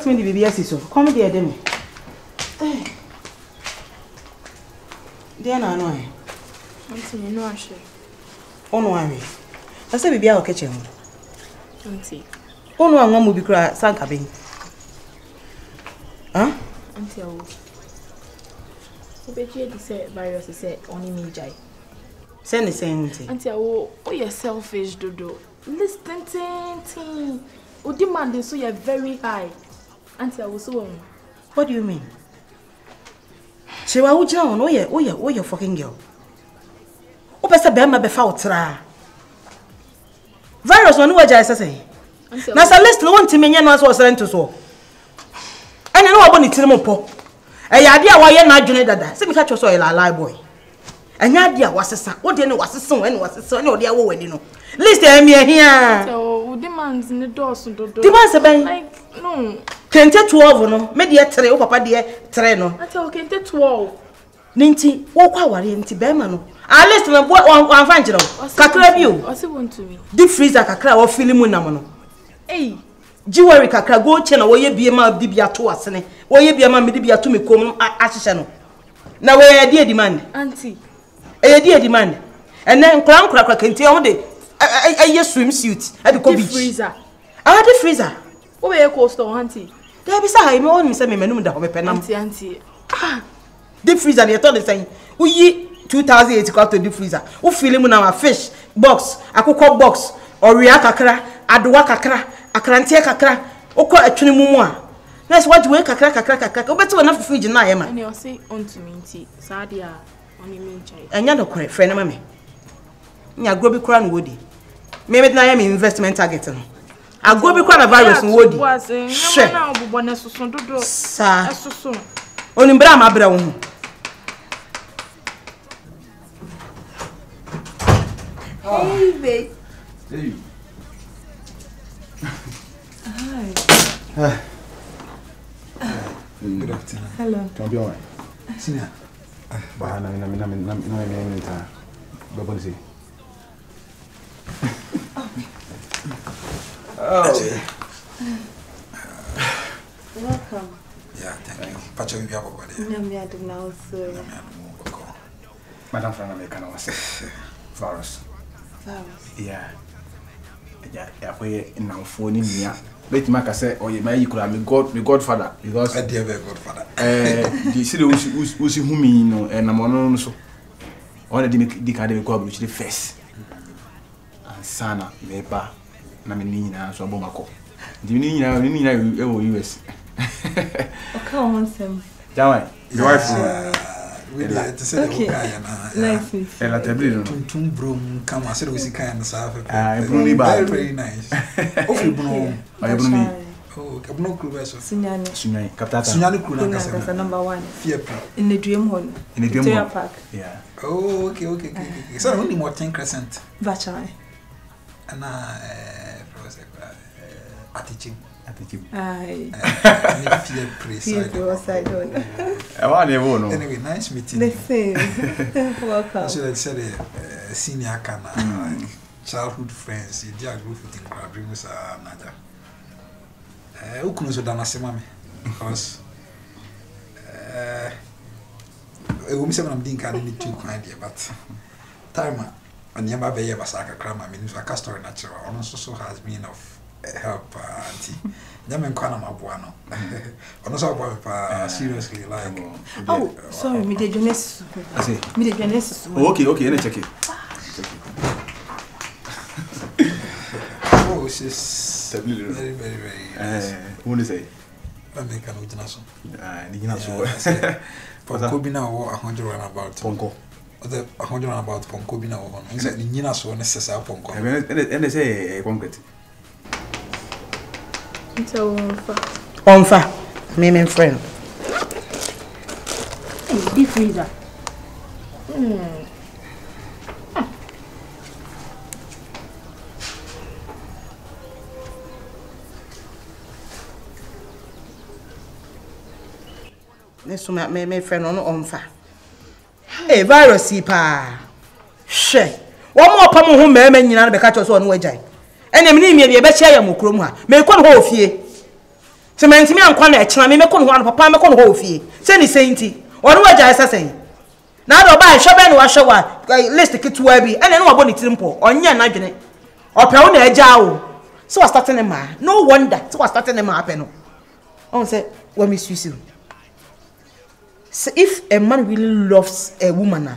me the BBS so. Come there, Demi. Dear, no, Auntie, no, I should. Oh, no, I said, BB, I'll catch him. Auntie. Oh, no, one will be cry, Sankabi. Huh? Auntie, I will. But you said virus is only me, Jai. Send the same thing. Auntie, oh, you're selfish, Dodo. Listen, ting. Oh, demand so you're very high. Auntie, I was so. What do you mean? She was down. Oh, yeah, fucking girl. Oh, Pastor Bema be foul tra. Virus, one word I say. Now, so list no one to me, and was sent to so. And I know about it to the mopo. A idea why you're not doing that. Say, me catch your soil, a lie boy. And your idea was a son. What do you know was a son and was a son or the other way, you know? Listen, me here. So, demands in the door, so demands a bank. Like, no. Can't take 12, no? Maybe a tray, oh, papa, dear, treno. I tell can't take 12. Ninty, walk our empty Bemano. I listen to one find you. Kakra you. What's it want to me? Deep freezer kakra or filimunamono. Hey. Jewelry kakra go channel where you be a man dibia to us, and where you be a man dibia to me come ashano. Now where a dear demand. Auntie. A dear demand. And then crown cracker can tell me a swimsuit at the coffee freezer. Ah, the freezer. What were you called, Auntie? There be some own Miss Menum da Penam. Auntie. Deep freezer, they told the saying, we 2008 got to deep freezer. Who film now a fish box, a cocoa box, or reakakra, adwa kakra, a crantia kakra, or call a trinimua. That's what you wake a crack, oh, better enough fridge and I am. And you'll say on to me, Sadia, only me, and you're not correct, friend of me. You're Groby Crown Woody. Maybe I am investment target. I'll go be coronavirus Woody. Sir, only Brahma Brown. Hey, babe. Hey. Hi. Good afternoon. Hello. Can I be alright? Senior. Bahana, Oh. Welcome. Yeah, thank you. Pacho, you have a body. Madam Frank, I say virus. Yeah. Yeah, we now phone in here. Let me say, oh, you may you could my godfather because I dear godfather. You see who's whom you know, and I'm on so. All the academy go which the first. And Sana, Mepa, Namina, so Bomako. Do you need US? Okay, on some. Jamai, your wife. Okay. Nice. Ela te abriu. Tum brum, come I said we see kind of very nice. Oh, Bruno. Oh, Bruno Krubeso. Sunyani. Kaptata. Sunyani Kruna number 1. Fear in the Dream Hall. In the Dream Hall. Park. Yeah. Oh, okay. So only more 10 crescent. Bachai. And attitude. Aye. Anyway, nice meeting. The same. Welcome. So they said senior can childhood friends. You dear group with him. Bring us Naja. Who can also done as mommy because we say I'm doing kind of too kind here, but time and never be ever saka cram. I mean, it's a castor natural. Also has been of help auntie. Nyamen kwana mabuano. Ono so pa seriously like. Oh, sorry, me dey jones. I say. Me dey jones. Okay, let me check it. Oh, she's very nice. What is it? American Ujinaso. Ujinaso. Ponko bina wo 100 run about Ponko. The 100 run about Ponko bina wo. Nse ni nyina so necessary Ponko. And they say concrete. So Onfa, me friend. Deep freezer. Nesu me friend on Onfa. Hey, virus pa. She. One more pam ho me nyina be ka cho so no wajai. Ene me ni me be chia ya mokrom ha. Me ko ho fie. So me ntimi ankwa na echena me meko no ho papa meko no ho ofie se ni senti onu waja esa sen na do ba hwe be no wa hwe wa list kitwa bi ene no wabo ni tirimpo onye na dwene ope wo na eja wo so was starting ma no wonder so was starting ma happen no on say when me suicide. So if a man really loves a woman,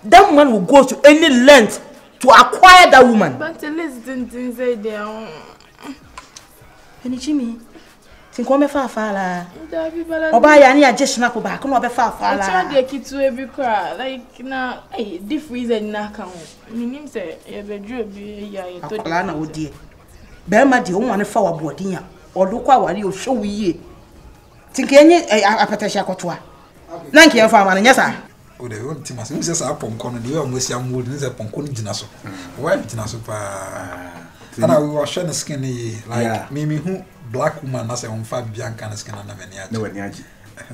that man will go to any length to acquire that woman. But at least didn't say there. Any Jimmy, think what me fa la. Oba ya ni ajesh na ko ba ko no be fa la. I try to keep to every cry like na hey this reason na kan. Minim say e be dru bi ya e to. Ala na odie. Be ma de won wane fa wa bodin ya. Odo kwa ware o hwe wiye. Think enye apatasha kotoa. Nanki ya fa ma nya sa. O de won timas nse sa ponko no de we amosi amodi nse ponko no gina so. Why gina so pa. Ana we was showing skin like me who black woman na say on fa bianca na skin na mani aji. Na wani aji.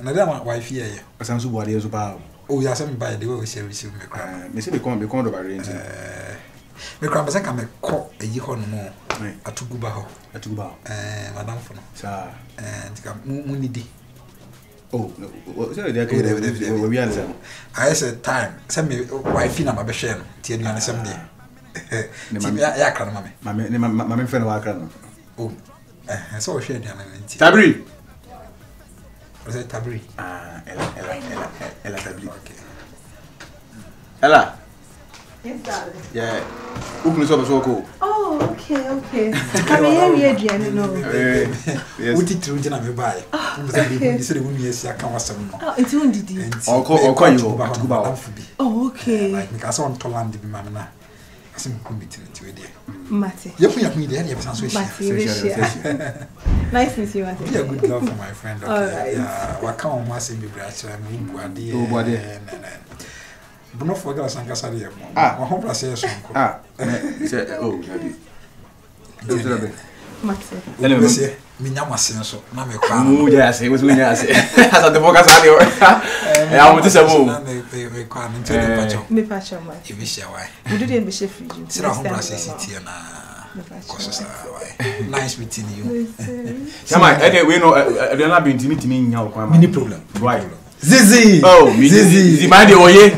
Na dem wife here. Asan so boade so pa. Oh ya say me buy the way we share receive me cry. Me say be come do ba rent. Me cry be say ka me ko eyi ho no mo. Atuguba ho. Madam for no. Sa tika mu nidi. Oh, so they can we answer. I said time. Send me wife na ma be share no. Tie nu ansem dey. Ti ya kra no Mame friend wa kra no. Oh. So share dey na nti. Tabri. Was it Tabri? Ella Tabri. Okay. Ella. Yes, darling. Yeah. Ukunu so ko. Oh, okay. Come here Adrian no. Yes. Uti tru jina me buy. This is the one yes ya kan wasem no. Oh, nti won didi. Oko you Atuguba. Oh, okay. Like me ka so on to land bi mam na. Asim ko meeting ti we dey. Mate. Yepu dey dey be san so Mate. Nice to meet you, Mate. Be a good love for my friend. Okay. Right. Yeah, wa kan o ma se bi bra cha me buade. Oh, buade. Bruno Fogel Sankasa de mo. Ah. Wa hon place so nko. Ah. Say oh, Nabi. Mate. Ele me se me nyama sen so na me kwa. Mu ja say, we nya say. Asa de focus on you. I want to say mo. Na me kwa nti de pacho. Me pacho ma. E be share why. We do dem be share free you. Sira hon place city na. Koso sa why. Nice meeting you. Chama, we know they na be intimi nya kwa ma. Mini problem. Why? Zizi. Oh, Zizi. Zizi mind oye.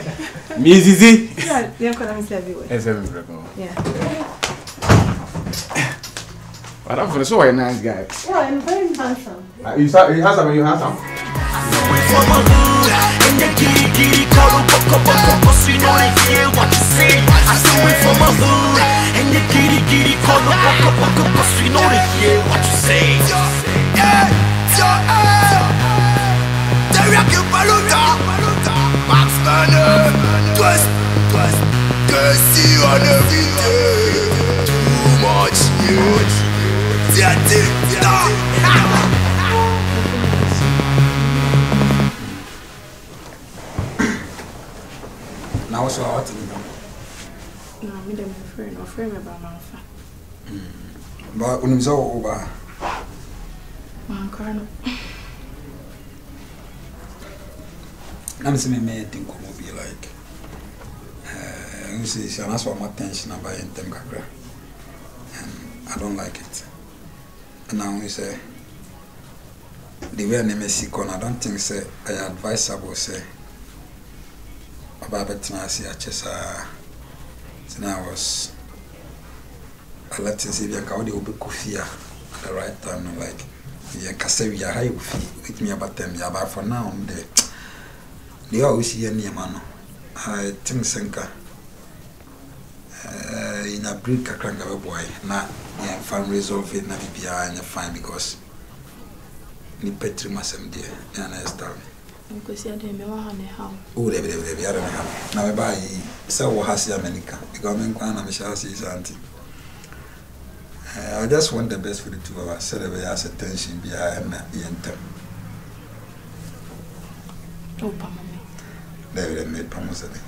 Me Zizi. Yeah, they are calling me everywhere. Yes, everywhere. Yeah. But I'm for so a nice guy. Yeah, I'm very handsome. You handsome and you handsome. Now so what you know? No, me dem friend about my fa. Ba unimzo oba. Man cry no. I'm saying me think ko be like you see she ask for my attention about them kakra. And I don't like it. And now we say the way name is I don't think say I advisable say about betinasi achesa. So I was I let you see Bianca would be kufia at the right time like yeah kasewi ya high with me about them yeah but for now they always see any man I think senka in a break kakranga boy na yeah fan resolve it na bibia and fine because ni petri masem there and I understand Because I didn't know how. oh they I don't know now we buy so what has America because me kwa na me shall see auntie I just want the best for the two of us so that we have attention behind the Oh, Pama. They made Pamusade.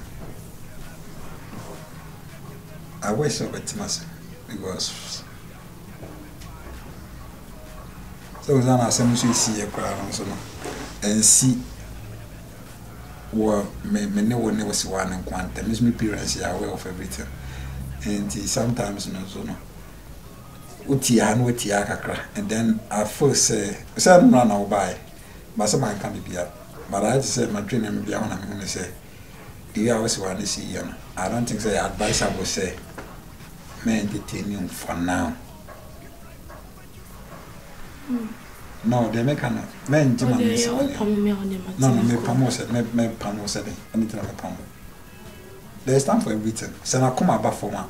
I wish I went to myself because so then I see a crowd and see what me never see one and quantum. Miss me parents are aware of everything. And sometimes no so no. utia no utia kakra and then I first say no na buy but some can be bia but I just said my dream and bia when I'm going to say you always want to see you know I don't think say advice I would say me entertain you for now no they make an men no me pamo said me pamo said anything me pamo there's time for everything so now come about for one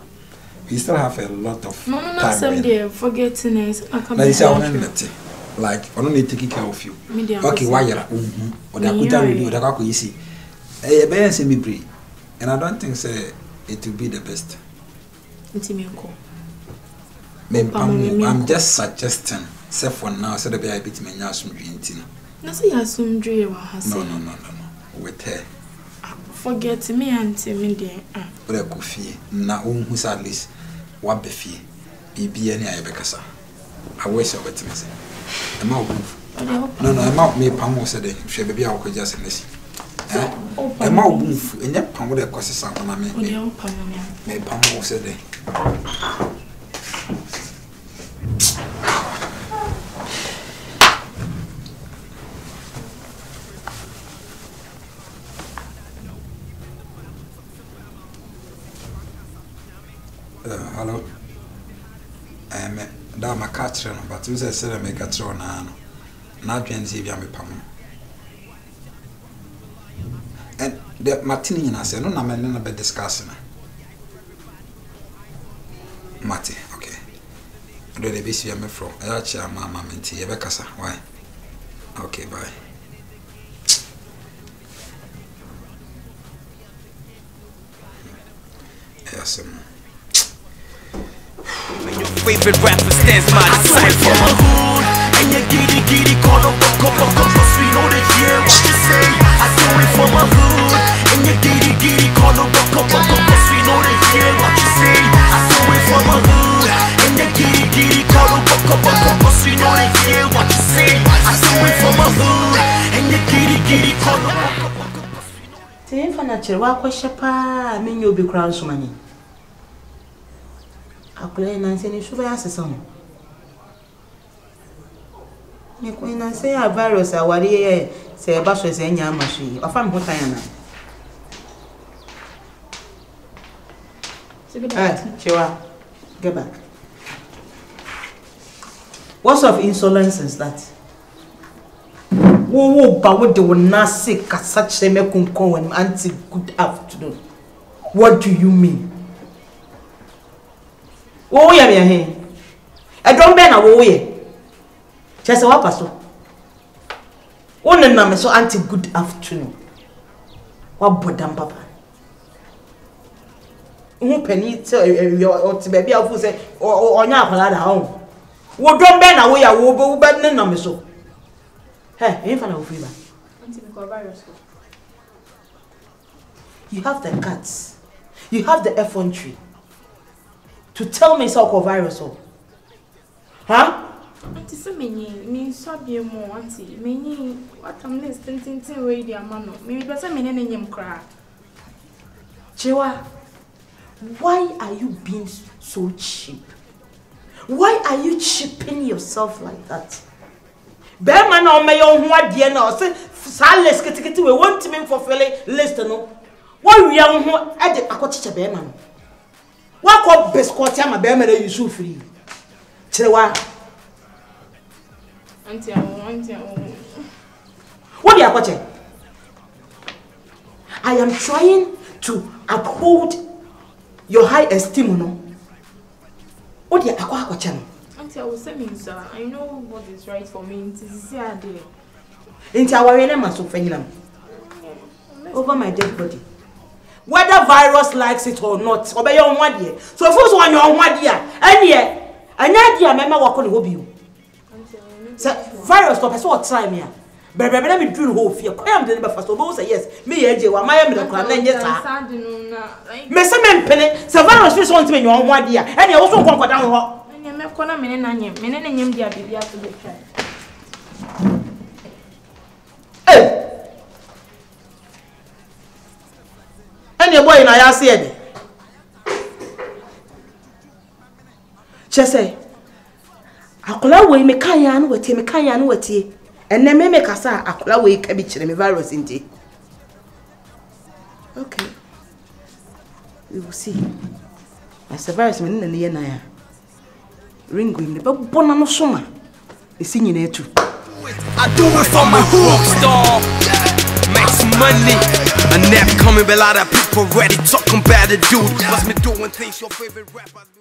we still have a lot of time someday forgetting is like I don't need taking care of you okay why you or the akuta radio the kako easy be say me pray and I don't think say it will be the best I'm just suggesting say for now so the be bit me nya asumdwe na say asumdwe wa hase no with her forget me auntie me dey ore ko fie na onhu sa at least wa be fie bibia ni ayebekasa I wish I would say no I'm me pamo said hwe be bia wo ko just nesi e ma obunfu enye pamo de ko sesa na me pamo said hello da ma catch no but you say me catch on na dwen say bia me pam and the Martini na say no na me na be discuss na Mate okay do the bisi me from I cha mama menti e be kasa why okay bye yes your favorite rapper stands my disciple. And you giddy call up cause we know they hear what you say. I do it for my hood. And you giddy call up cause we know they hear what you say. I do it for my hood. And you giddy call up cause we know they hear what you say. I do it for my hood. And you giddy call up. Say for natural wa kwa shepa me nyo bi kra nso mani. Akule na nse ni shuba ya sesa mo. Me ko na nse ya virus awari e se ba so se nya amashi. Ofa me hotan yana. Chewa. Get back. What sort of insolence is that? Wo ba wo de wona se kasa che me kunkon when auntie good afternoon. What do you mean? Wo ya me he? E don be na wo ye. Chese wa paso. Won na me so auntie good afternoon. Wa bodam papa. Who penny o ti baby afu say onya akwala da ho. Wo don be na wo ya wo be na me so. Hey, you have the guts, you have the effrontery to tell me so virus. Huh? Auntie, so me sabi mo auntie. Me what I'm listening to radio man. Me better me nyem kra. Chewa, why are you being so cheap? Why are you cheaping yourself like that? Beman on my own what dear no say silence get we want me for fully list no. What we are who at the aquatic beman. What called biscuit am beman you so free? Chewa. Auntie, what are you watching? I am trying to uphold your high esteem no. What are you watching? I will say me, sir. I know what is right for me. It is here. Into our enemy, so feminine. Over my dead body. Whether virus likes it or not, obey your 1 year. So first one your 1 year, and yet, another member walk on the you. Virus stop. I saw time here. But let me do whole fear. I am the number first. So yes, me and you are my middle class. Messeman penny. So virus first want to be your 1 year, and you also come down. Me kona mene nyem dia bibia to be try. Eh. Any boy na ya say dey. Chese. akola we me kan ya no watie enne me kasa akola we ka bi kire me virus nti okay we will see as a virus me na ye na ya ringo me be bona no soma esi nyina etu I do it for my hook star. Make some money. A nap coming, but a lot of people ready talking about the dude. What's me doing things your favorite rappers